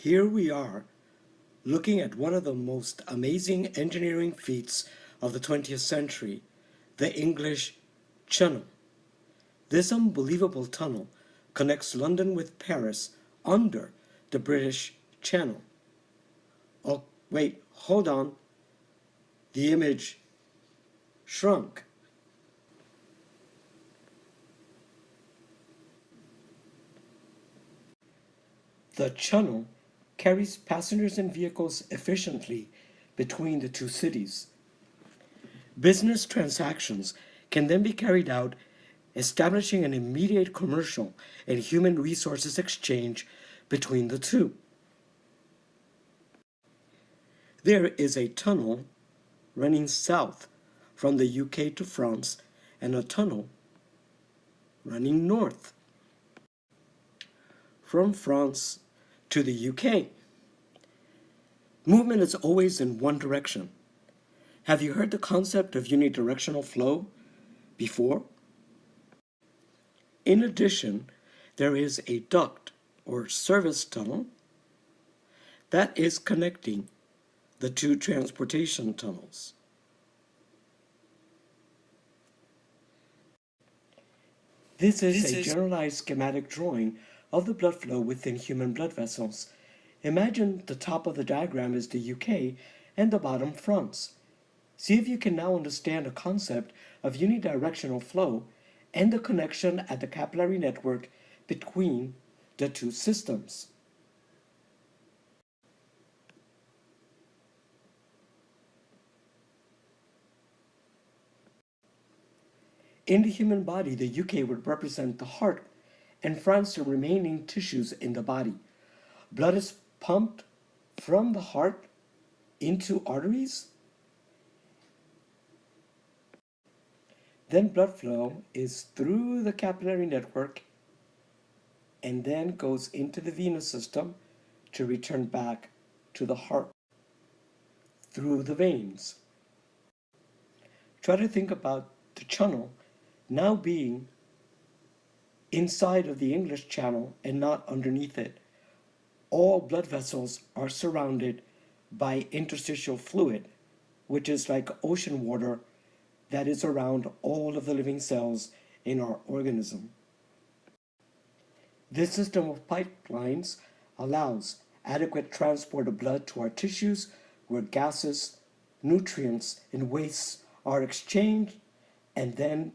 Here we are, looking at one of the most amazing engineering feats of the 20th century, the English Channel. This unbelievable tunnel connects London with Paris under the British Channel. Oh, wait, hold on. The image shrunk. The channel carries passengers and vehicles efficiently between the two cities. Business transactions can then be carried out, establishing an immediate commercial and human resources exchange between the two. There is a tunnel running south from the UK to France and a tunnel running north from France to the UK. Movement is always in one direction. Have you heard the concept of unidirectional flow before? In addition, there is a duct or service tunnel that is connecting the two transportation tunnels. This is a generalized schematic drawing of the blood flow within human blood vessels. Imagine the top of the diagram is the UK and the bottom France. See if you can now understand the concept of unidirectional flow and the connection at the capillary network between the two systems. In the human body, the UK would represent the heart and France the remaining tissues in the body. Blood is pumped from the heart into arteries. Then blood flow is through the capillary network and then goes into the venous system to return back to the heart through the veins. Try to think about the channel now being inside of the English Channel and not underneath it. All blood vessels are surrounded by interstitial fluid, which is like ocean water that is around all of the living cells in our organism. This system of pipelines allows adequate transport of blood to our tissues where gases, nutrients, and wastes are exchanged, and then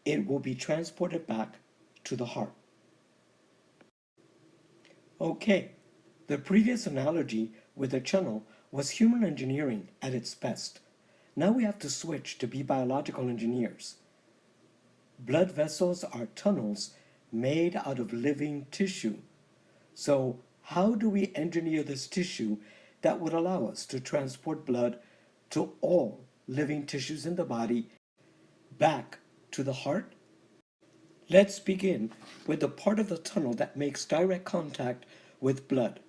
it will be transported back to the heart. Okay, the previous analogy with the channel was human engineering at its best. Now we have to switch to be biological engineers. Blood vessels are tunnels made out of living tissue. So how do we engineer this tissue that would allow us to transport blood to all living tissues in the body back to the heart? Let's begin with the part of the tunnel that makes direct contact with blood.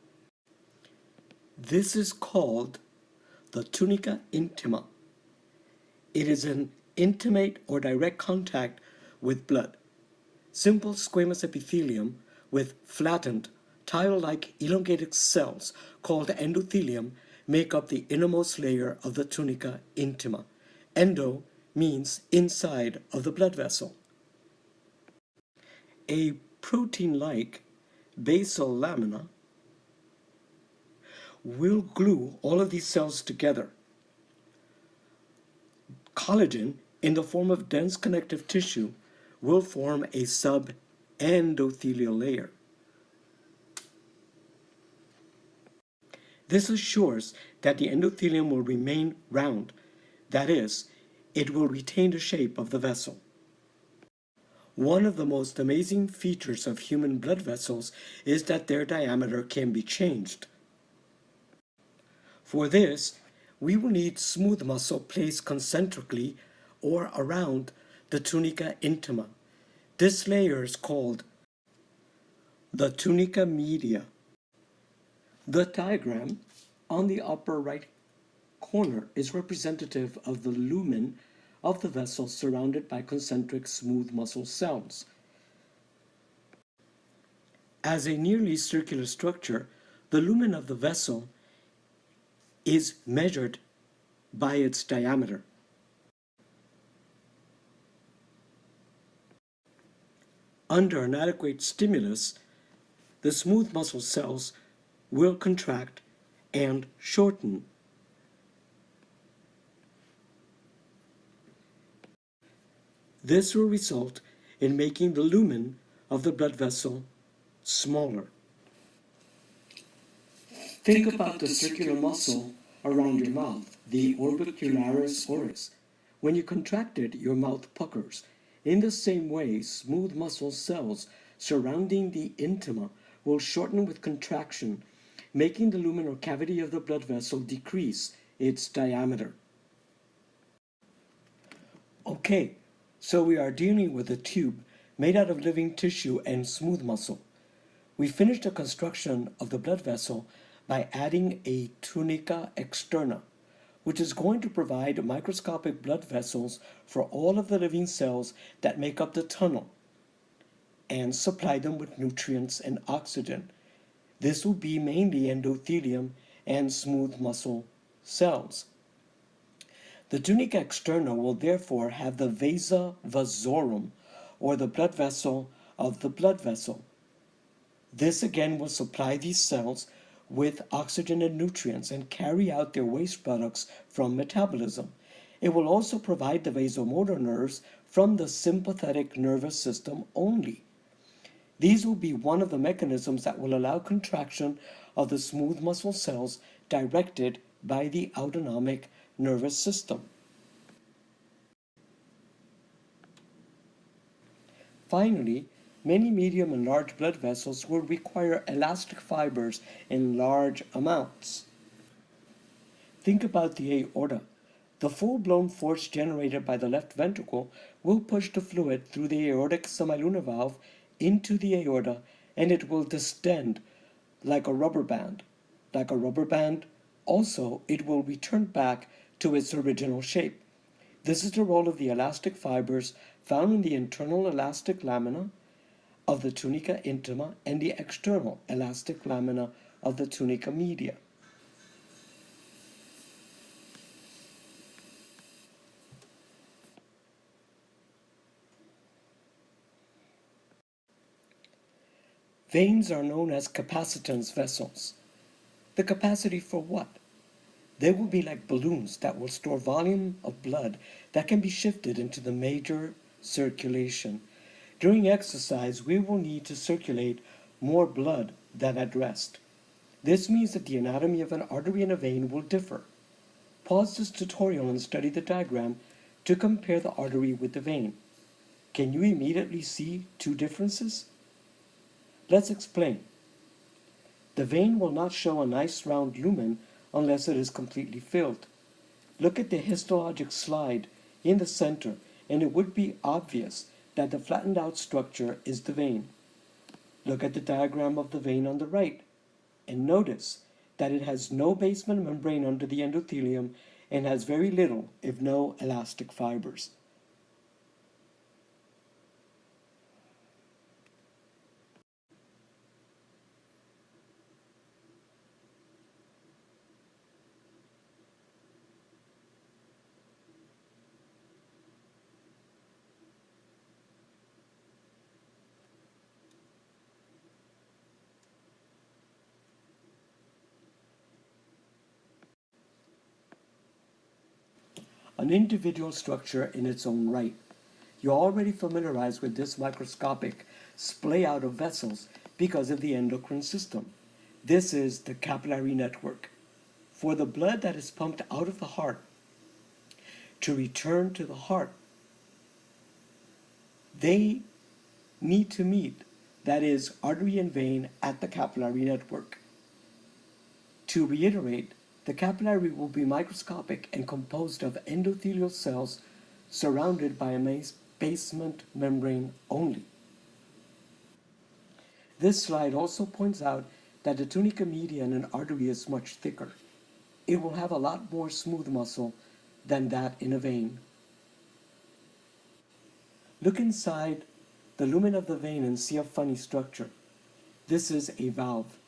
This is called the tunica intima. It is an intimate or direct contact with blood. Simple squamous epithelium with flattened, tile-like elongated cells called endothelium make up the innermost layer of the tunica intima. Endo means inside of the blood vessel. A protein-like basal lamina will glue all of these cells together. Collagen, in the form of dense connective tissue, will form a subendothelial layer. This assures that the endothelium will remain round, that is, it will retain the shape of the vessel. One of the most amazing features of human blood vessels is that their diameter can be changed. For this, we will need smooth muscle placed concentrically or around the tunica intima. This layer is called the tunica media. The diagram on the upper right corner is representative of the lumen of the vessel surrounded by concentric smooth muscle cells. As a nearly circular structure, The lumen of the vessel is measured by its diameter. Under an adequate stimulus, the smooth muscle cells will contract and shorten. This will result in making the lumen of the blood vessel smaller. Think about the circular muscle around your mouth, the orbicularis oris. When you contract it, your mouth puckers. In the same way, smooth muscle cells surrounding the intima will shorten with contraction, making the lumen or cavity of the blood vessel decrease its diameter. Okay, so we are dealing with a tube made out of living tissue and smooth muscle. We finished the construction of the blood vessel by adding a tunica externa, which is going to provide microscopic blood vessels for all of the living cells that make up the tunnel and supply them with nutrients and oxygen. This will be mainly endothelium and smooth muscle cells. The tunica externa will therefore have the vasa vasorum, or the blood vessel of the blood vessel. This again will supply these cells with oxygen and nutrients and carry out their waste products from metabolism. It will also provide the vasomotor nerves from the sympathetic nervous system only. These will be one of the mechanisms that will allow contraction of the smooth muscle cells directed by the autonomic nervous system. Finally, many medium and large blood vessels will require elastic fibers in large amounts. Think about the aorta. The full-blown force generated by the left ventricle will push the fluid through the aortic semilunar valve into the aorta, and it will distend like a rubber band. Like a rubber band, also, it will return back to its original shape. This is the role of the elastic fibers found in the internal elastic lamina of the tunica intima and the external elastic lamina of the tunica media. Veins are known as capacitance vessels. The capacity for what? They will be like balloons that will store volume of blood that can be shifted into the major circulation. During exercise, we will need to circulate more blood than at rest. This means that the anatomy of an artery and a vein will differ. Pause this tutorial and study the diagram to compare the artery with the vein. Can you immediately see two differences? Let's explain. The vein will not show a nice round lumen unless it is completely filled. Look at the histologic slide in the center, and it would be obvious that the flattened out structure is the vein. Look at the diagram of the vein on the right, and notice that it has no basement membrane under the endothelium and has very little, if no, elastic fibers. An individual structure in its own right. You're already familiarized with this microscopic splay out of vessels because of the endocrine system. This is the capillary network. For the blood that is pumped out of the heart to return to the heart, they need to meet, that is, artery and vein at the capillary network. To reiterate, the capillary will be microscopic and composed of endothelial cells surrounded by a basement membrane only. This slide also points out that the tunica media in an artery is much thicker. It will have a lot more smooth muscle than that in a vein. Look inside the lumen of the vein and see a funny structure. This is a valve.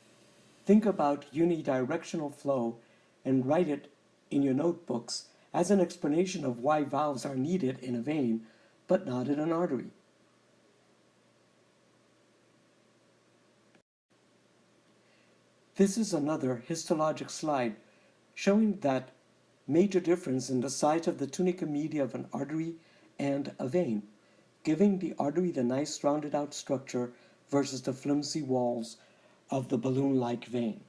Think about unidirectional flow and write it in your notebooks as an explanation of why valves are needed in a vein but not in an artery. This is another histologic slide showing that major difference in the size of the tunica media of an artery and a vein, giving the artery the nice rounded out structure versus the flimsy walls of the balloon-like vein.